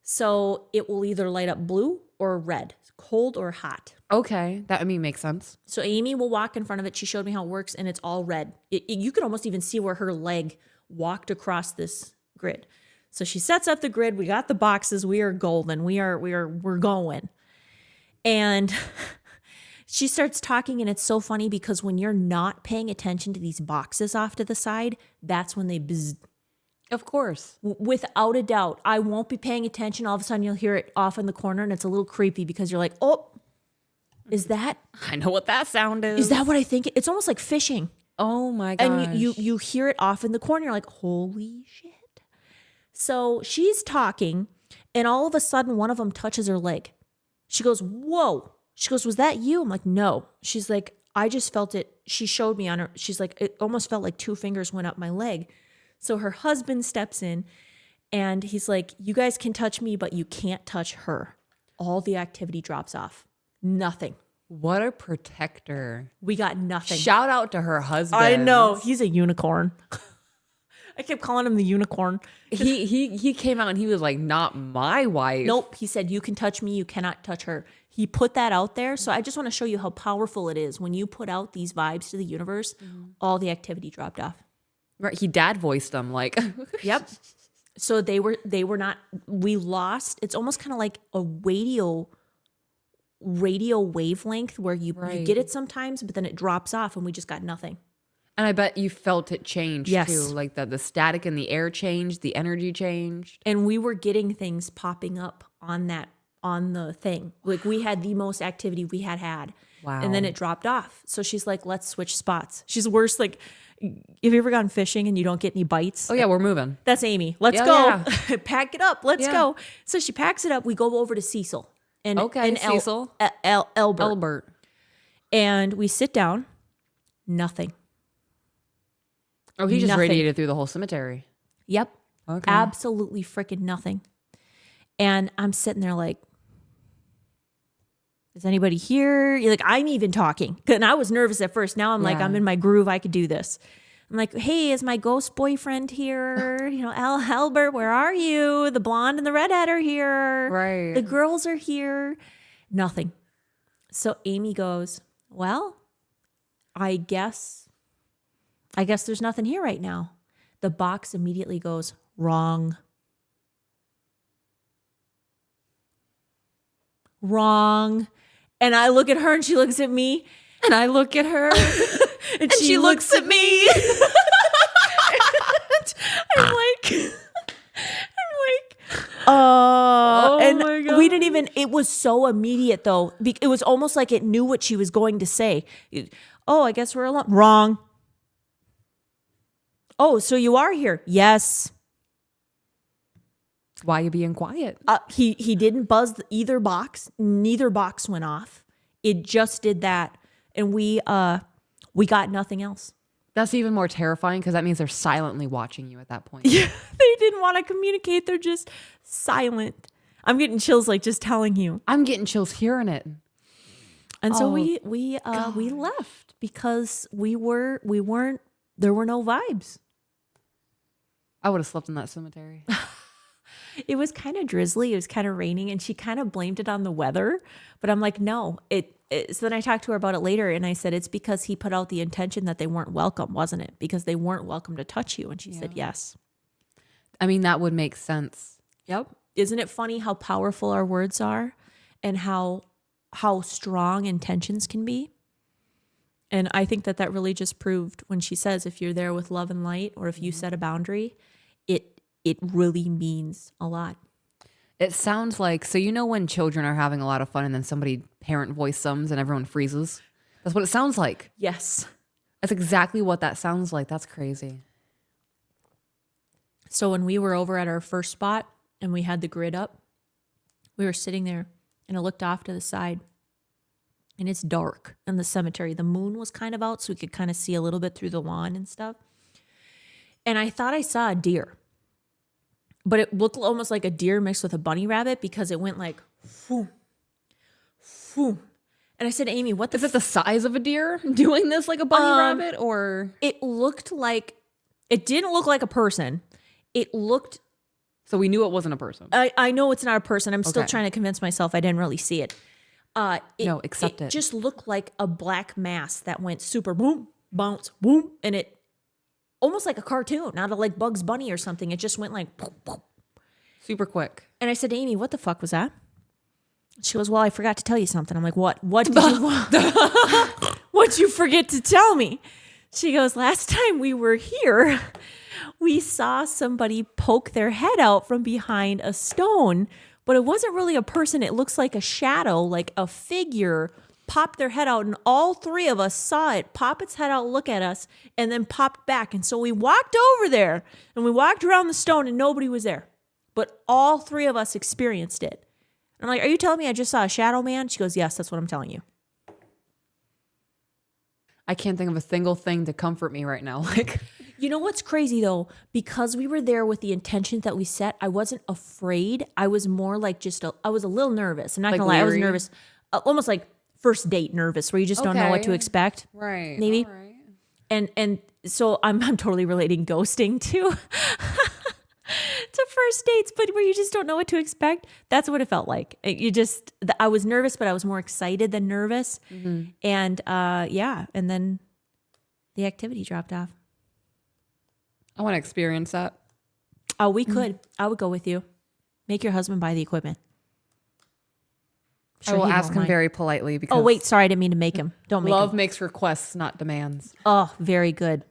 So it will either light up blue or red, cold or hot. Okay. That, I mean, makes sense. So Amy will walk in front of it. She showed me how it works, and it's all red. You could almost even see where her leg walked across this grid. So she sets up the grid. We got the boxes. We are golden. We're going. And she starts talking, and it's so funny because when you're not paying attention to these boxes off to the side, that's when they bzz. Of course. Without a doubt. I won't be paying attention. All of a sudden, you'll hear it off in the corner, and it's a little creepy because you're like, oh, is that? I know what that sound is. Is that what I think? It's almost like fishing. Oh my gosh. And you hear it off in the corner. You're like, holy shit. So she's talking, and all of a sudden, one of them touches her leg. She goes, whoa. She goes, was that you? I'm like, no. She's like, I just felt it. She showed me on her. She's like, it almost felt like 2 fingers went up my leg. So her husband steps in, and he's like, you guys can touch me, but you can't touch her. All the activity drops off. Nothing. What a protector. We got nothing. Shout out to her husband. I know. He's a unicorn. I kept calling him the unicorn. He came out and he was like, not my wife. Nope. He said, you can touch me. You cannot touch her. He put that out there. So I just want to show you how powerful it is. When you put out these vibes to the universe, all the activity dropped off. Right. He dad voiced them like. Yep. So they were not, we lost. It's almost kind of like a radio wavelength where you get it sometimes, but then it drops off and we just got nothing. And I bet you felt it change Yes. too. Like the static in the air changed, the energy changed. And we were getting things popping up on the thing. Like we had the most activity we had. Wow. And then it dropped off. So she's like, let's switch spots. She's worse. Like, have you ever gone fishing and you don't get any bites? Oh yeah, we're moving. That's Amy. Let's Yeah, go. Pack it up. Let's Yeah. go. So she packs it up. We go over to Cecil. And Cecil. Albert. And we sit down. Nothing. Oh, he just Nothing. radiated through the whole cemetery. Yep. Okay. Absolutely freaking nothing. And I'm sitting there like, is anybody here? You're like, I'm even talking. And I was nervous at first. Now I'm like, Yeah. I'm in my groove. I could do this. I'm like, hey, is my ghost boyfriend here? Albert, where are you? The blonde and the redhead are here. Right. The girls are here. Nothing. So Amy goes, well, I guess there's nothing here right now. The box immediately goes, wrong. Wrong. And I look at her and she looks at me. And I look at her And she looks at me. I'm like, Oh and my God. we didn't even, it was so immediate though. It was almost like it knew what she was going to say. Oh, I guess we're alone. Wrong. Oh, so you are here. Yes. why you being quiet? He didn't buzz either box. Neither box went off. It just did that. And we got nothing else. That's even more terrifying because that means they're silently watching you at that point. Yeah, they didn't want to communicate. They're just silent. I'm getting chills like just telling you. I'm getting chills hearing it. And so Oh, we left because we weren't, there were no vibes. I would have slept in that cemetery. It was kind of drizzly. It was kind of raining, and she kind of blamed it on the weather. But I'm like, no. So then I talked to her about it later, and I said, it's because he put out the intention that they weren't welcome, wasn't it? Because they weren't welcome to touch you. And she said, yes. I mean, that would make sense. Yep. Isn't it funny how powerful our words are and how strong intentions can be? And I think that really just proved when she says, if you're there with love and light, or if you set a boundary, it really means a lot. It sounds like, so when children are having a lot of fun and then parent voice sums and everyone freezes? That's what it sounds like. Yes. That's exactly what that sounds like. That's crazy. So when we were over at our first spot and we had the grid up, we were sitting there and I looked off to the side and it's dark in the cemetery. The moon was kind of out so we could kind of see a little bit through the lawn and stuff. And I thought I saw a deer, but it looked almost like a deer mixed with a bunny rabbit because it went like, phoom, phoom. And I said, Amy, what the Is it the size of a deer doing this like a bunny rabbit, or? It looked like, it didn't look like a person. It looked. So we knew it wasn't a person. I know it's not a person. I'm still Okay. trying to convince myself I didn't really see it. No, accept it. It just looked like a black mass that went super boom, bounce, boom. And it almost like a cartoon, not like Bugs Bunny or something. It just went like, boom, boom. Super quick. And I said, Amy, what the fuck was that? She goes, well, I forgot to tell you something. I'm like, what? What did you what'd you forget to tell me? She goes, last time we were here, we saw somebody poke their head out from behind a stone, but it wasn't really a person. It looks like a shadow, like a figure popped their head out, and all three of us saw it pop its head out, look at us, and then popped back. And so we walked over there and we walked around the stone and nobody was there, but all three of us experienced it. I'm like, are you telling me I just saw a shadow man? She goes, yes, that's what I'm telling you. I can't think of a single thing to comfort me right now. Like, you know what's crazy though? Because we were there with the intentions that we set, I wasn't afraid. I was more like I was a little nervous. I'm not gonna lie, I was leery? nervous. Almost like first date nervous, where you just don't know what to Okay. expect. right. Maybe. All right. And so I'm totally relating ghosting to to first dates, but where you just don't know what to expect. That's what it felt like. I was nervous, but I was more excited than nervous. Mm-hmm. And and then the activity dropped off. I want to experience that. Oh, we could. I would go with you. Make your husband buy the equipment. I will he ask won't him mind. very politely because Oh, wait. Sorry, I didn't mean to make him. Don't make love him. makes requests, not demands. Oh, very good.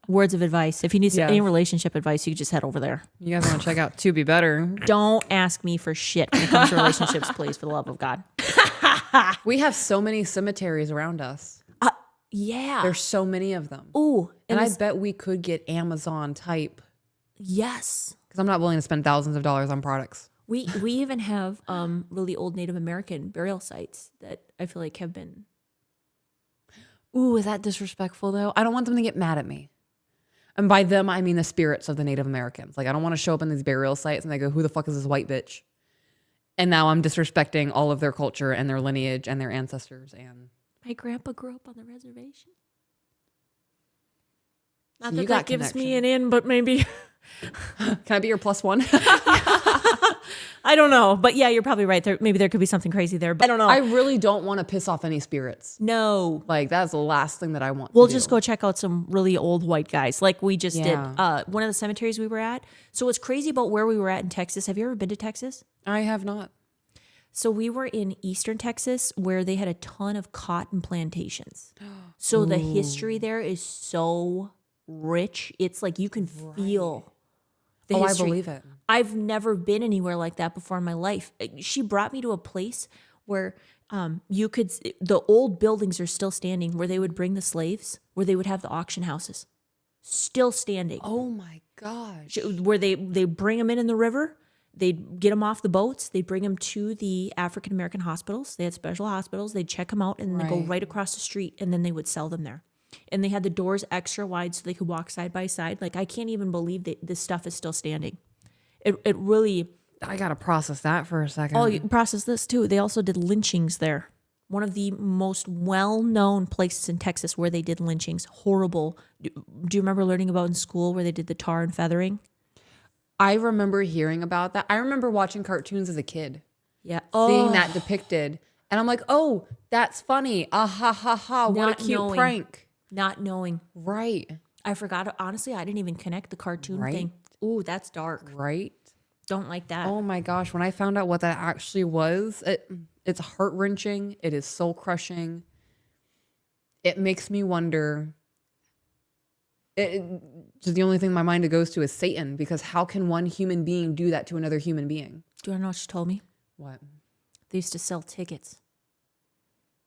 Words of advice. If you need Yes. any relationship advice, you can just head over there. You guys want to check out To Be Better? Don't ask me for shit when it comes to relationships, please, for the love of God. We have so many cemeteries around us. Yeah. There's so many of them. Ooh. And I this- bet we could get Amazon type, yes. because I'm not willing to spend thousands of dollars on products. We even have really old Native American burial sites that I feel like have been. Ooh, is that disrespectful though? I don't want them to get mad at me. And by them, I mean the spirits of the Native Americans. Like, I don't want to show up in these burial sites and they go, who the fuck is this white bitch? And now I'm disrespecting all of their culture and their lineage and their ancestors. And My grandpa grew up on the reservation. Not So that you that got gives me connection. an in, but maybe. Can I be your plus one? I don't know. But yeah, you're probably right. Maybe there could be something crazy there. But I don't know. I really don't want to piss off any spirits. no. Like, that's the last thing that I want We'll to just do. go check out some really old white guys like we just did. Yeah. One of the cemeteries we were at. So what's crazy about where we were at in Texas, have you ever been to Texas? I have not. So we were in eastern Texas where they had a ton of cotton plantations. So the history there is so rich. It's like you can feel the Oh, I history. believe it. I've never been anywhere like that before in my life. She brought me to a place where you could, the old buildings are still standing, where they would bring the slaves, where they would have the auction houses still standing, Oh my gosh. where they bring them in the river. They'd get them off the boats. They'd bring them to the African American hospitals. They had special hospitals. They'd check them out and then they go Right. right across the street, and then they would sell them there. And they had the doors extra wide so they could walk side by side. Like, I can't even believe that this stuff is still standing. It really. I got to process that for a second. Oh, you can process this too. They also did lynchings there. One of the most well-known places in Texas where they did lynchings. Horrible. Do you remember learning about in school where they did the tar and feathering? I remember hearing about that. I remember watching cartoons as a kid, Yeah. seeing that depicted. And I'm like, oh, that's funny. Ah, ha, ha, ha. What Not a cute knowing. prank. Not knowing. Right. I forgot. Honestly, I didn't even connect the cartoon Right. thing. Ooh, that's dark. Right. Don't like that. Oh my gosh. When I found out what that actually was, it's heart wrenching. It is soul crushing. It makes me wonder. Just the only thing my mind goes to is Satan, because how can one human being do that to another human being? Do you want to know what she told me? What? They used to sell tickets.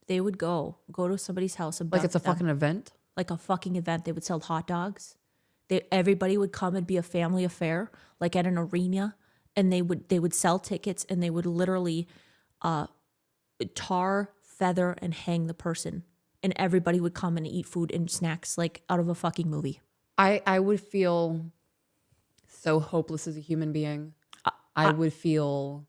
They would go to somebody's house and Like it's a buff them. fucking event? Like a fucking event. They would sell hot dogs. Everybody would come and be a family affair, like at an arena, and they would sell tickets, and they would literally tar, feather, and hang the person, and everybody would come and eat food and snacks like out of a fucking movie. I would feel so hopeless as a human being. I would feel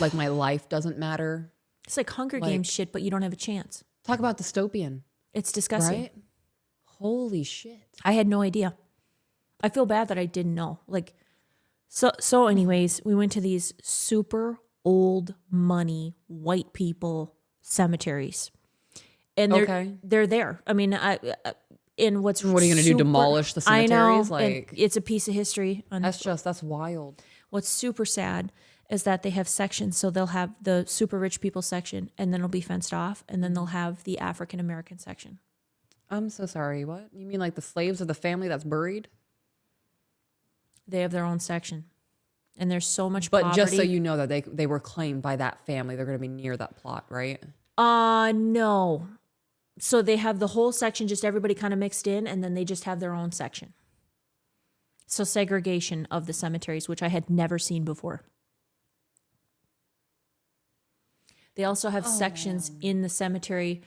like my life doesn't matter. It's like Hunger Games shit, but you don't have a chance. Talk about dystopian. It's disgusting. Right? Holy shit. I had no idea. I feel bad that I didn't know. Like, so anyways, we went to these super old money white people cemeteries. And they're there. I mean, what are you going to do? Demolish the cemeteries? I know. And it's a piece of history. That's wild. What's super sad is that they have sections. So they'll have the super rich people section, and then it'll be fenced off, and then they'll have the African American section. I'm so sorry. What? You mean like the slaves of the family that's buried? They have their own section. And there's so much poverty. But just so you know that they were claimed by that family, they're going to be near that plot, right? No. So they have the whole section, just everybody kind of mixed in, and then they just have their own section. So segregation of the cemeteries, which I had never seen before. They also have sections in the cemetery.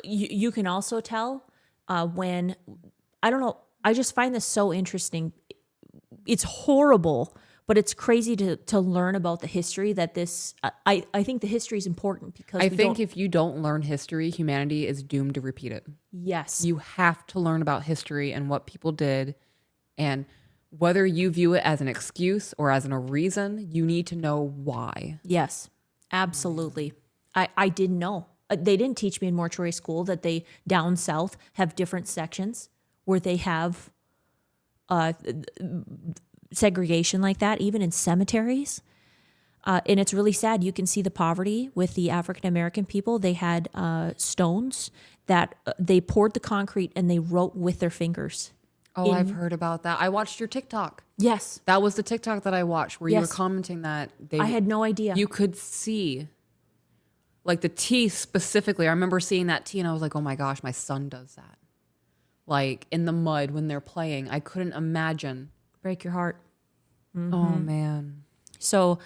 You can also tell when, I don't know, I just find this so interesting. It's horrible, but it's crazy to learn about the history that this, I think the history is important because I think if you don't learn history, humanity is doomed to repeat it. Yes. You have to learn about history and what people did, and whether you view it as an excuse or as a reason, you need to know why. Yes, absolutely. I didn't know. They didn't teach me in mortuary school that they down south have different sections where they have segregation like that, even in cemeteries. And it's really sad. You can see the poverty with the African American people. They had stones that they poured the concrete and they wrote with their fingers. Oh, I've heard about that. I watched your TikTok. Yes. That was the TikTok that I watched where you were commenting that I had no idea. You could see like the T specifically. I remember seeing that T and I was like, oh my gosh, my son does that. Like in the mud when they're playing. I couldn't imagine. Break your heart. Mm-hmm. Oh man. So,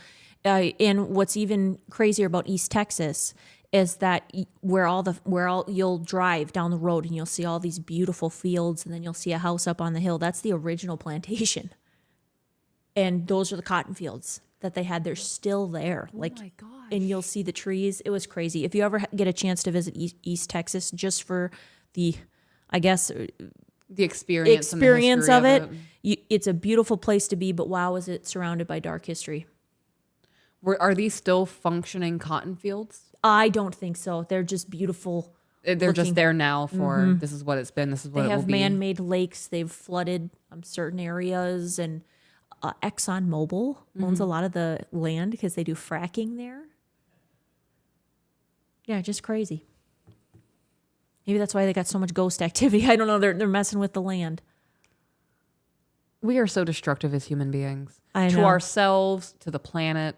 and what's even crazier about East Texas is that where you'll drive down the road and you'll see all these beautiful fields, and then you'll see a house up on the hill. That's the original plantation, and those are the cotton fields that they had. They're still there. Oh my gosh. And you'll see the trees. It was crazy. If you ever get a chance to visit East Texas, just for the, I guess, the experience of it. It's a beautiful place to be, but wow, is it surrounded by dark history. Are these still functioning cotton fields? I don't think so. They're just beautiful. They're just there now for this is what it's been. This is what it will be. They have man-made lakes. They've flooded certain areas, and ExxonMobil owns a lot of the land because they do fracking there. Yeah, just crazy. Maybe that's why they got so much ghost activity. I don't know. They're messing with the land. We are so destructive as human beings. I know. To ourselves, to the planet.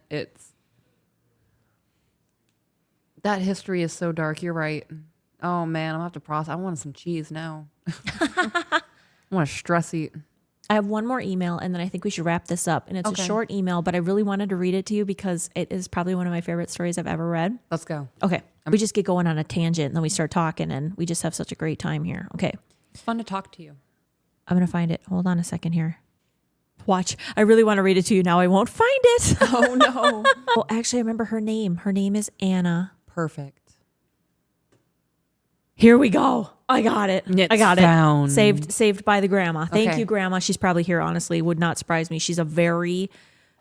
That history is so dark. You're right. Oh man, I'm gonna have to process. I want some cheese now. I want a stress eat. I have one more email, and then I think we should wrap this up. And it's a short email, but I really wanted to read it to you because it is probably one of my favorite stories I've ever read. Let's go. Okay. We just get going on a tangent, and then we start talking, and we just have such a great time here. Okay. It's fun to talk to you. I'm going to find it. Hold on a second here. Watch. I really want to read it to you now. I won't find it. Oh, no. Oh, actually, I remember her name. Her name is Anna. Perfect. Here we go. I got it. I got found. it. Saved by the grandma. Thank you, grandma. She's probably here, honestly. Would not surprise me. She's a very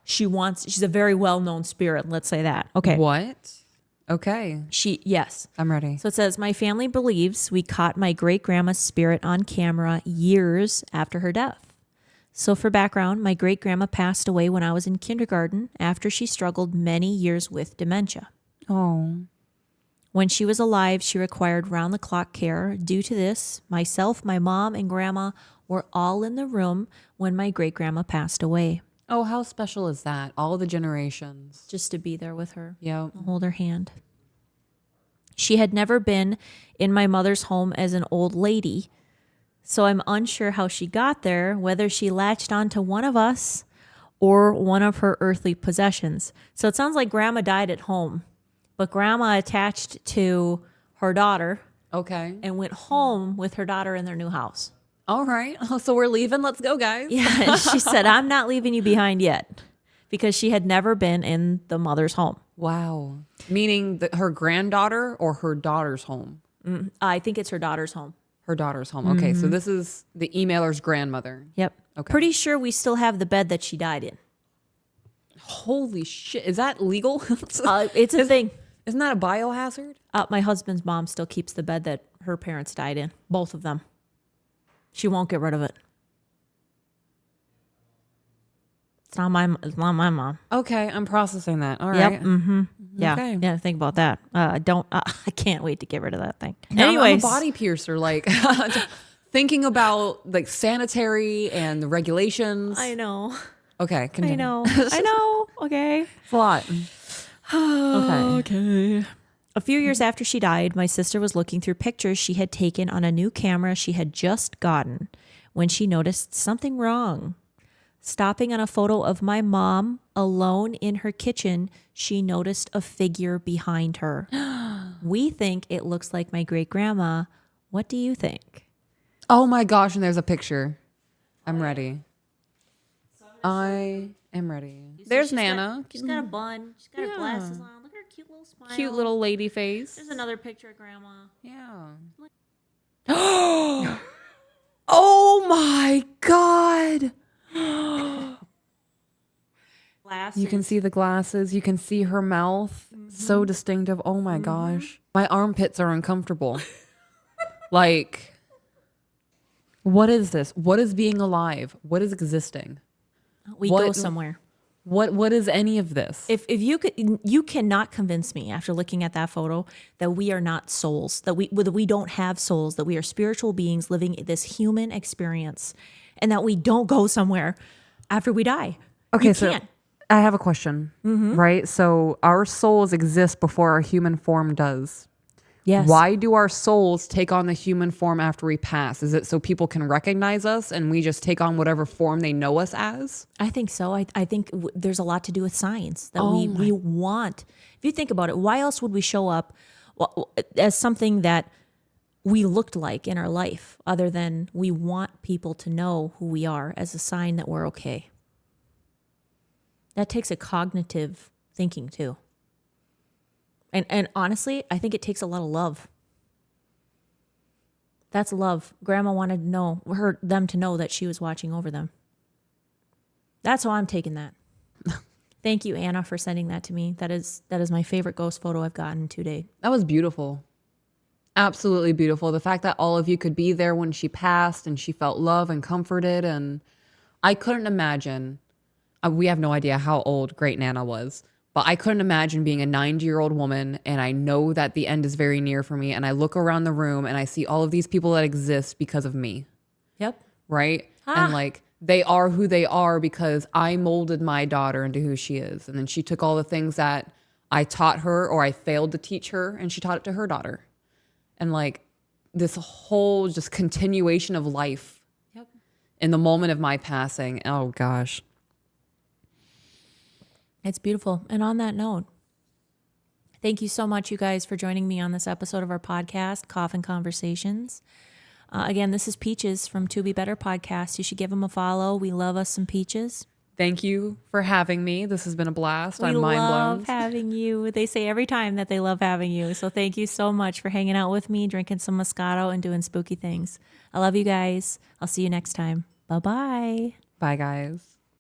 well-known spirit. Let's say that. Okay. What? Okay. Yes. I'm ready. So it says, my family believes we caught my great-grandma's spirit on camera years after her death. So for background, my great-grandma passed away when I was in kindergarten after she struggled many years with dementia. Oh. When she was alive, she required round-the-clock care. Due to this, myself, my mom, and grandma were all in the room when my great-grandma passed away. Oh, how special is that? All the generations. Just to be there with her. Yeah. Hold her hand. She had never been in my mother's home as an old lady, so I'm unsure how she got there, whether she latched onto one of us or one of her earthly possessions. So it sounds like grandma died at home, but grandma attached to her daughter. Okay. And went home with her daughter in their new house. All right. So we're leaving. Let's go, guys. Yeah, and she said, I'm not leaving you behind yet, because she had never been in the mother's home. Wow. Meaning that her granddaughter or her daughter's home? I think it's her daughter's home. Her daughter's home. Okay, so this is the emailer's grandmother. Yep. Okay. Pretty sure we still have the bed that she died in. Holy shit. Is that legal? It's a thing. Isn't that a biohazard? My husband's mom still keeps the bed that her parents died in. Both of them. She won't get rid of it. It's not my mom. Okay, I'm processing that. All Yep. right. Mm-hmm. Yeah. Okay. Yeah. Think about that. I can't wait to get rid of that thing. Now I'm a Anyways, body piercer, like thinking about like sanitary and the regulations. I know. Okay, continue. I know. I know. Okay. It's a lot. Okay. A few years after she died, my sister was looking through pictures she had taken on a new camera she had just gotten when she noticed something wrong. Stopping on a photo of my mom alone in her kitchen, she noticed a figure behind her. We think it looks like my great grandma. What do you think? Oh my gosh, and there's a picture. I'm ready. I am ready. There's Nana. She's got a bun. She's got her glasses on. Look at her cute little smile. Cute little lady face. There's another picture of grandma. Yeah. Oh my God. Glasses. You can see the glasses. You can see her mouth. So distinctive. Oh my gosh. My armpits are uncomfortable. Like, what is this? What is being alive? What is existing? We go somewhere. What is any of this? If you cannot convince me after looking at that photo that we are not souls, that we don't have souls, that we are spiritual beings living this human experience, and that we don't go somewhere after we die. Okay, you so can't. I have a question, right? So our souls exist before our human form does. Yes. Why do our souls take on the human form after we pass? Is it so people can recognize us and we just take on whatever form they know us as? I think so. I think there's a lot to do with science that Oh we want. If you think about it, why else would we show up as something that we looked like in our life other than we want people to know who we are as a sign that we're okay? That takes a cognitive thinking too. And honestly, I think it takes a lot of love. That's love. Grandma wanted them to know that she was watching over them. That's how I'm taking that. Thank you, Anna, for sending that to me. That is my favorite ghost photo I've gotten to date. That was beautiful. Absolutely beautiful. The fact that all of you could be there when she passed and she felt love and comforted. And I couldn't imagine, we have no idea how old Great Nana was, but I couldn't imagine being a 90-year-old woman and I know that the end is very near for me and I look around the room and I see all of these people that exist because of me. Yep. Right? And like, they are who they are because I molded my daughter into who she is. And then she took all the things that I taught her or I failed to teach her and she taught it to her daughter. And like this whole just continuation of life in the moment of my passing. Oh gosh. It's beautiful. And on that note, thank you so much, you guys, for joining me on this episode of our podcast, Coffin Conversations. Again, this is Peaches from To Be Better Podcast. You should give them a follow. We love us some Peaches. Thank you for having me. This has been a blast. I'm mind We love blown. having you. They say every time that they love having you. So thank you so much for hanging out with me, drinking some Moscato, and doing spooky things. I love you guys. I'll see you next time. Bye-bye. Bye, guys.